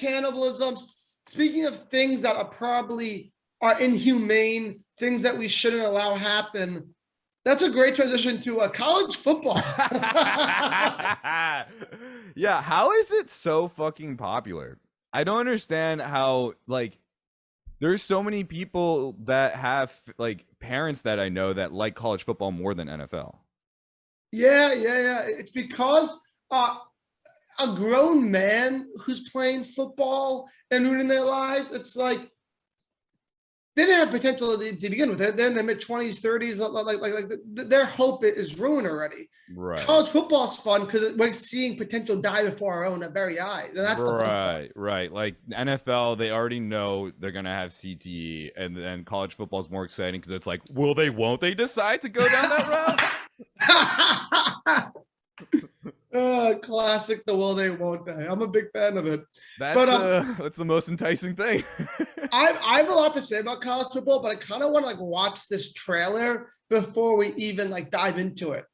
cannibalism, speaking of things that are inhumane, things that we shouldn't allow happen, that's a great transition to college football. Yeah, how is it so fucking popular? I don't understand how, like, there's so many people that have, like, parents that I know that like college football more than NFL. Yeah. It's because a grown man who's playing football and ruining their lives, it's like, they didn't have potential to begin with. They're in their mid-20s, 30s. Like their hope is ruined already. Right. College football is fun because we're seeing potential die before our own very eyes, and that's the fun part. Right. Like NFL, they already know they're gonna have CTE, and then college football is more exciting because it's like, won't they decide to go down that route? Classic, the will they won't they. I'm a big fan of it. That's the most enticing thing. I have a lot to say about college football, but I kind of want to like watch this trailer before we even like dive into it.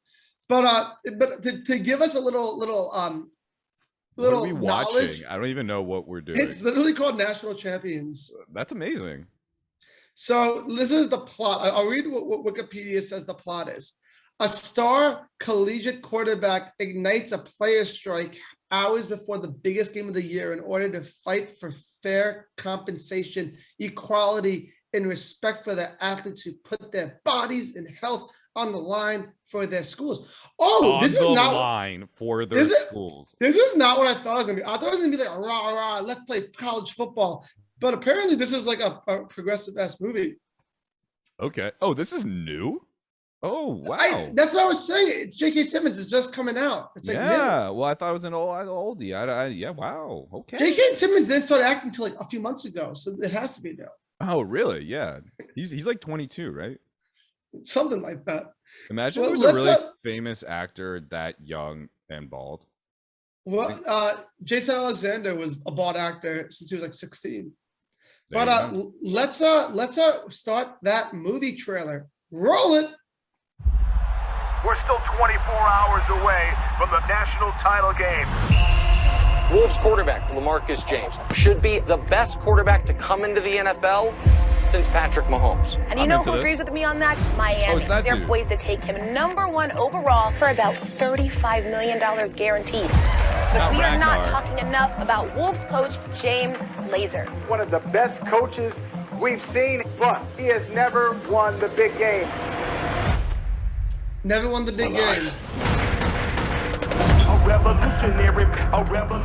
But to give us a little What are we knowledge, watching? I don't even know what we're doing. It's literally called National Champions. That's amazing. So this is the plot. I'll read what Wikipedia says the plot is. A star collegiate quarterback ignites a player strike hours before the biggest game of the year in order to fight for fair compensation, equality, and respect for the athletes who put their bodies and health on the line for their schools. Oh, this is not line for their schools. This is not what I thought it was gonna be. I thought it was gonna be like rah, let's play college football. But apparently this is like a progressive-ass movie. Okay. Oh, this is new? Oh, wow. That's what I was saying. It's J.K. Simmons. It's just coming out. It's like, yeah. Well, I thought it was an oldie. Yeah, wow. Okay. J.K. Simmons didn't start acting until like a few months ago, so it has to be new. Oh, really? Yeah. He's like 22, right? Something like that. Imagine there was a really famous actor that young and bald. Well, Jason Alexander was a bald actor since he was like 16. But let's start that movie trailer. Roll it. We're still 24 hours away from the national title game. Wolves quarterback, LaMarcus James, should be the best quarterback to come into the NFL since Patrick Mahomes. And you know who agrees with me on that? Miami. They're poised to take him #1 overall for about $35 million guaranteed. But we are not talking enough about Wolves coach James Lazer. One of the best coaches we've seen, but he has never won the big game. Never won the big game.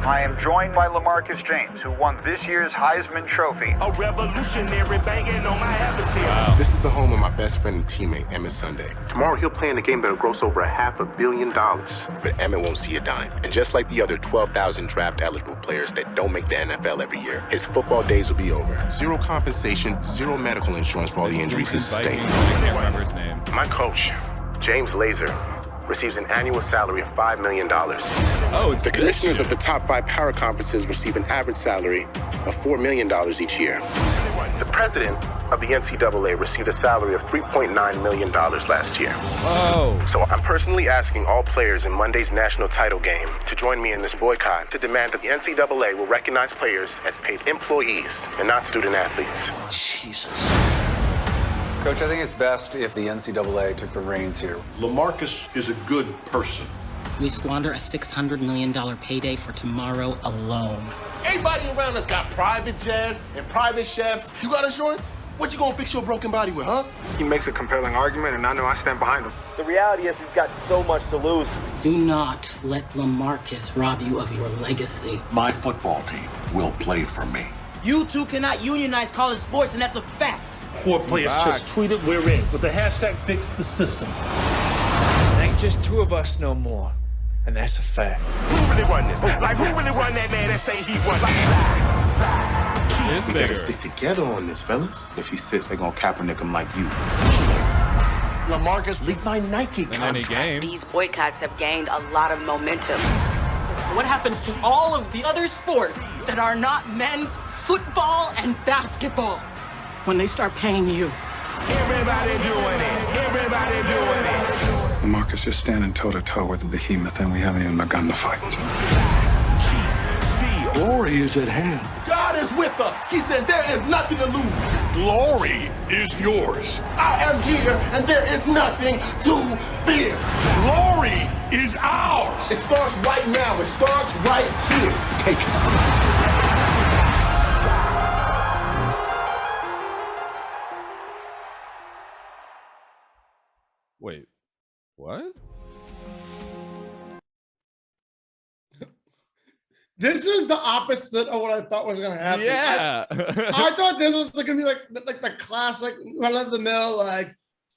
I am joined by LaMarcus James, who won this year's Heisman Trophy. A revolutionary banging on my adversary. Wow. This is the home of my best friend and teammate, Emmett Sunday. Tomorrow he'll play in a game that'll gross over $500 million. But Emmett won't see a dime. And just like the other 12,000 draft-eligible players that don't make the NFL every year, his football days will be over. Zero compensation, zero medical insurance for all the injuries he sustained. I can't remember his name. My coach, James Lazer, receives an annual salary of $5 million. Oh, it's the commissioners of the top 5 power conferences receive an average salary of $4 million each year. The president of the NCAA received a salary of $3.9 million last year. Oh. So I'm personally asking all players in Monday's national title game to join me in this boycott to demand that the NCAA will recognize players as paid employees and not student athletes. Jesus. Coach, I think it's best if the NCAA took the reins here. LaMarcus is a good person. We squander a $600 million payday for tomorrow alone. Everybody around us got private jets and private chefs. You got insurance? What you gonna fix your broken body with, huh? He makes a compelling argument, and I know I stand behind him. The reality is he's got so much to lose. Do not let LaMarcus rob you of your legacy. My football team will play for me. You two cannot unionize college sports, and that's a fact. 4 players just tweeted we're in with the hashtag fix the system. It ain't just 2 of us no more, and that's a fact. Who really won this? Like, who really won that man that say he won? We gotta stick together on this, fellas. If he sits, they're gonna Kaepernick him like you. LaMarcus leaked my Nike contract. These boycotts have gained a lot of momentum. What happens to all of the other sports that are not men's football and basketball when they start paying you? Everybody doing it. Everybody doing it. LaMarcus, you're standing toe-to-toe with the behemoth, and we haven't even begun to fight. Keep, steal, Glory is at hand. God is with us. He says there is nothing to lose. Glory is yours. I am here, and there is nothing to fear. Glory is ours. It starts right now. It starts right here. Take it. Wait, what? This is the opposite of what I thought was gonna happen. Yeah. I thought this was gonna be like the classic run of the mill, like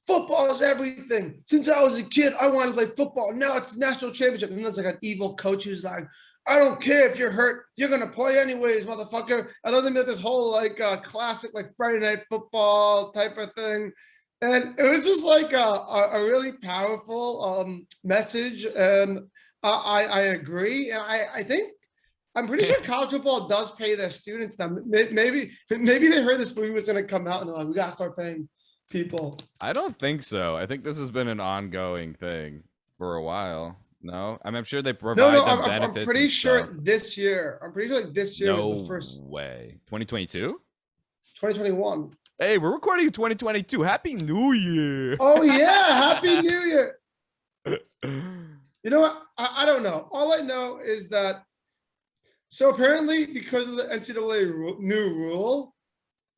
football is everything. Since I was a kid, I wanted to play football. Now it's national championship. And there's like an evil coach who's like, I don't care if you're hurt, you're gonna play anyways, motherfucker. I don't think that this whole like classic like Friday night football type of thing. And it was just like a really powerful message, and I agree. And I think I'm pretty sure college football does pay their students now. Maybe they heard this movie was going to come out and they're like, we got to start paying people. I don't think so. I think this has been an ongoing thing for a while. No, I'm sure they provide them benefits. I'm pretty sure this year. I'm pretty sure like this year was the first. Way. 2022? 2021. Hey, we're recording 2022. Happy New Year. Oh, yeah. Happy New Year. You know what? I don't know. All I know is that, so apparently because of the NCAA new rule,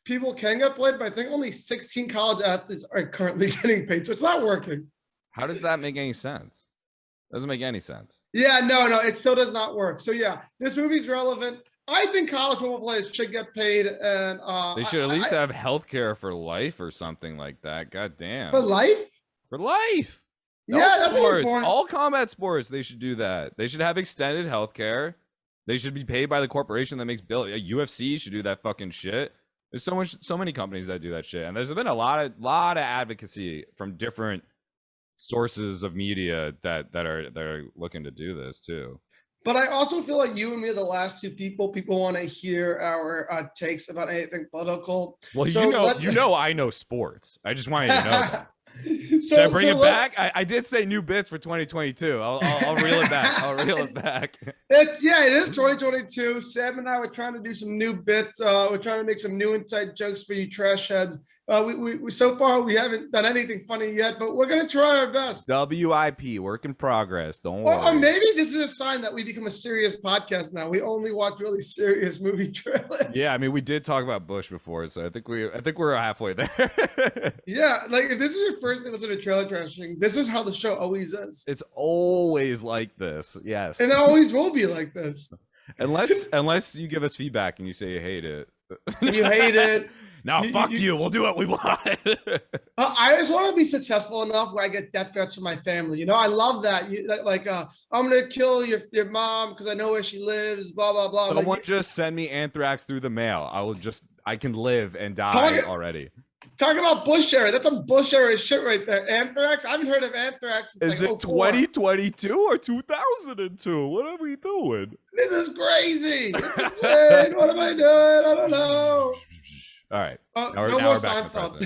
people can get played, but I think only 16 college athletes are currently getting paid. So it's not working. How does that make any sense? Doesn't make any sense. Yeah, no, it still does not work. So yeah, this movie's relevant. I think college football players should get paid, and they should at least have health care for life or something like that. God damn. For life? For life. Yeah, that's sports. All combat sports, they should do that. They should have extended health care. They should be paid by the corporation that makes billions. UFC should do that fucking shit. There's so many companies that do that shit, and there's been a lot of advocacy from different sources of media that are looking to do this too. But I also feel like you and me are the last two people want to hear our takes about anything political. Well, so you know I know sports. I just want you to know that. Should I bring it back? I did say new bits for 2022. I'll reel it back. I'll reel it back. It is 2022. Sam and I were trying to do some new bits. We're trying to make some new inside jokes for you trash heads. We so far we haven't done anything funny yet, but we're gonna try our best. WIP, work in progress. Don't worry. Or maybe this is a sign that we become a serious podcast now. We only watch really serious movie trailers. Yeah, I mean we did talk about Bush before, so I think we're halfway there. Yeah, like if this is your first thing to listen to trailer trashing, this is how the show always is. It's always like this. Yes. And it always will be like this. Unless you give us feedback and you say you hate it. You hate it. Now, fuck you. We'll do what we want. I just want to be successful enough where I get death threats from my family. You know, I love that. I'm going to kill your mom because I know where she lives, blah, blah, blah. Someone just send me anthrax through the mail. I can live and die already. Talk about Bush era. That's some Bush era shit right there. Anthrax? I haven't heard of anthrax since Is it 2022 or 2002? What are we doing? This is crazy. It's insane. What am I doing? I don't know. All right. No more Seinfeld.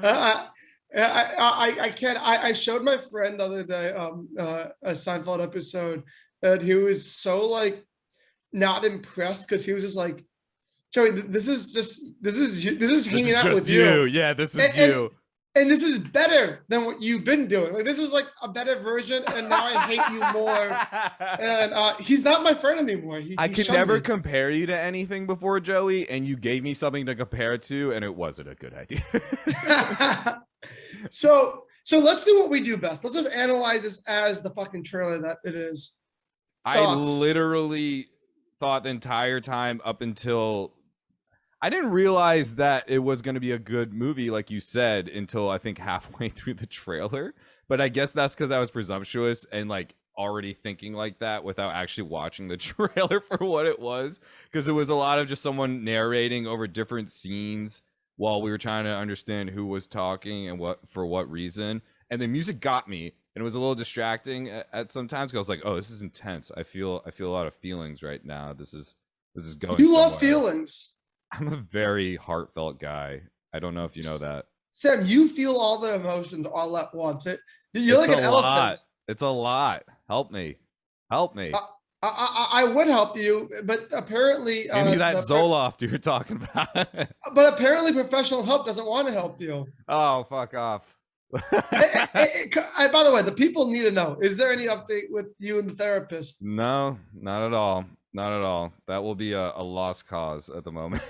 I can't. I showed my friend the other day a Seinfeld episode, and he was so like not impressed because he was just like, Joey, this is hanging out with you. Yeah, this is you. And this is better than what you've been doing. Like this is like a better version, and now I hate you more. And he's not my friend anymore. I could never compare you to anything before, Joey, and you gave me something to compare it to, and it wasn't a good idea. So let's do what we do best. Let's just analyze this as the fucking trailer that it is. Thoughts? I literally thought the entire time up until I didn't realize that it was going to be a good movie, like you said, until I think halfway through the trailer. But I guess that's because I was presumptuous and like already thinking like that without actually watching the trailer for what it was. Because it was a lot of just someone narrating over different scenes while we were trying to understand who was talking and for what reason. And the music got me, and it was a little distracting at some times because I was like, "Oh, this is intense. I feel a lot of feelings right now. This is going." You love feelings. I'm a very heartfelt guy. I don't know if you know that. Sam, you feel all the emotions all at once. You're like an elephant. It's a lot. Help me. I would help you, but apparently Give me that Zoloft you were talking about. But apparently professional help doesn't want to help you. Oh, fuck off. By the way, the people need to know, is there any update with you and the therapist? No, not at all. Not at all. That will be a lost cause at the moment.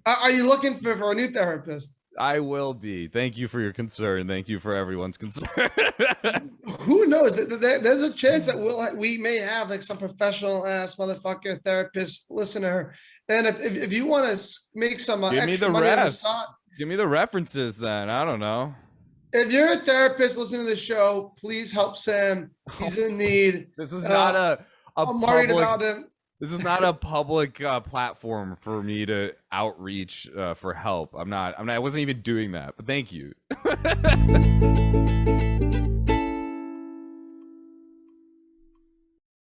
Are you looking for a new therapist? I will be. Thank you for your concern. Thank you for everyone's concern. Who knows? There's a chance that we may have like some professional ass motherfucker therapist listener. And if you want to make some give me the money rest. Give me the references then. I don't know. If you're a therapist listening to the show, please help Sam. He's in need. This is not I'm worried about him. This is not a public platform for me to outreach for help. I wasn't even doing that, but thank you.